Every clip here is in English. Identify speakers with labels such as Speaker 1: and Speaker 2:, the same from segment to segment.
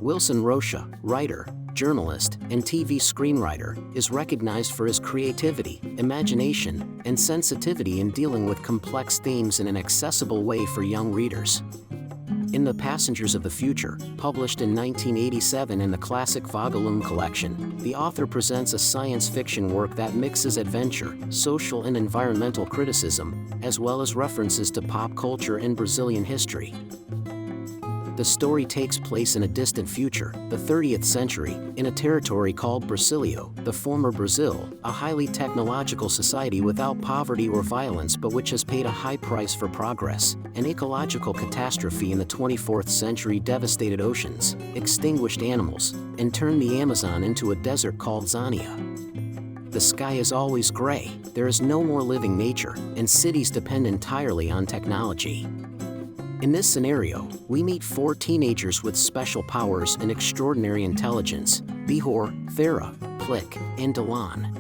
Speaker 1: Wilson Rocha, writer, journalist, and TV screenwriter, is recognized for his creativity, imagination, and sensitivity in dealing with complex themes in an accessible way for young readers. In The Passengers of the Future, published in 1987 in the classic Vagalume collection, the author presents a science fiction work that mixes adventure, social and environmental criticism, as well as references to pop culture and Brazilian history. The story takes place in a distant future, the 30th century, in a territory called Brasilia, the former Brazil, a highly technological society without poverty or violence but which has paid a high price for progress. An ecological catastrophe in the 24th century devastated oceans, extinguished animals, and turned the Amazon into a desert called Zania. The sky is always gray, there is no more living nature, and cities depend entirely on technology. In this scenario, we meet four teenagers with special powers and extraordinary intelligence: Bihor, Thera, Plik, and Delan.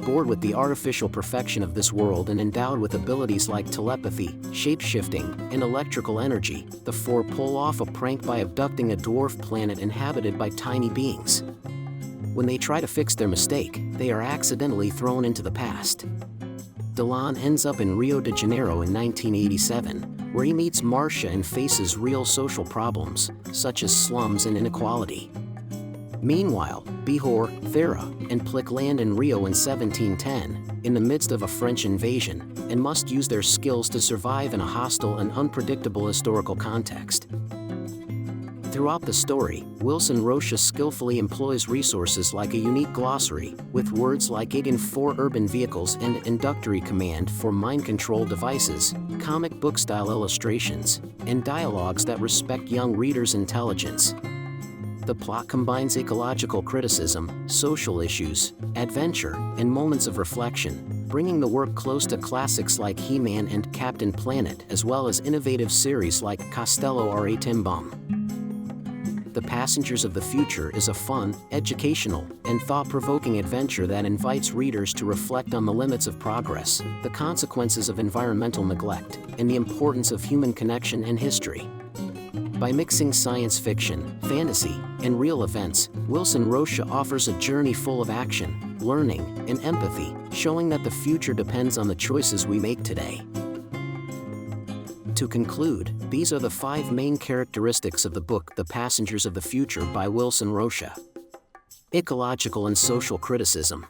Speaker 1: Bored with the artificial perfection of this world and endowed with abilities like telepathy, shape-shifting, and electrical energy, the four pull off a prank by abducting a dwarf planet inhabited by tiny beings. When they try to fix their mistake, they are accidentally thrown into the past. Delan ends up in Rio de Janeiro in 1987, where he meets Marcia and faces real social problems, such as slums and inequality. Meanwhile, Bihor, Thera, and Plik land in Rio in 1710, in the midst of a French invasion, and must use their skills to survive in a hostile and unpredictable historical context. Throughout the story, Wilson Rocha skillfully employs resources like a unique glossary, with words like 8 in 4 urban vehicles and inductory command for mind control devices, comic book-style illustrations, and dialogues that respect young readers' intelligence. The plot combines ecological criticism, social issues, adventure, and moments of reflection, bringing the work close to classics like He-Man and Captain Planet, as well as innovative series like Castello R.A. Timbum. The Passengers of the Future is a fun, educational, and thought-provoking adventure that invites readers to reflect on the limits of progress, the consequences of environmental neglect, and the importance of human connection and history. By mixing science fiction, fantasy, and real events, Wilson Rocha offers a journey full of action, learning, and empathy, showing that the future depends on the choices we make today. To conclude, these are the 5 main characteristics of the book The Passengers of the Future by Wilson Rocha. Ecological and social criticism.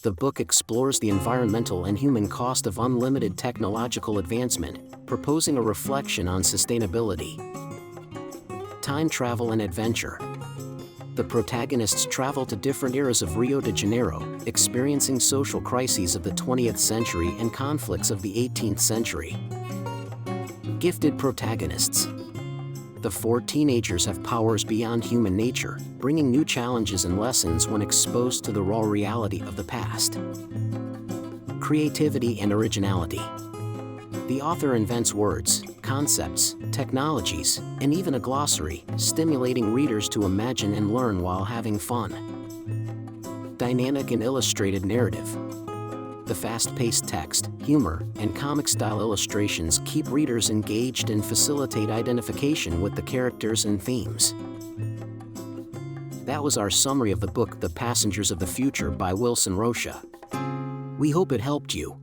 Speaker 1: The book explores the environmental and human cost of unlimited technological advancement, proposing a reflection on sustainability. Time travel and adventure. The protagonists travel to different eras of Rio de Janeiro, experiencing social crises of the 20th century and conflicts of the 18th century. Gifted protagonists. The 4 teenagers have powers beyond human nature, bringing new challenges and lessons when exposed to the raw reality of the past. Creativity and originality. The author invents words, concepts, technologies, and even a glossary, stimulating readers to imagine and learn while having fun. Dynamic and illustrated narrative. The fast-paced text, humor, and comic-style illustrations keep readers engaged and facilitate identification with the characters and themes. That was our summary of the book The Passengers of the Future by Wilson Rocha. We hope it helped you.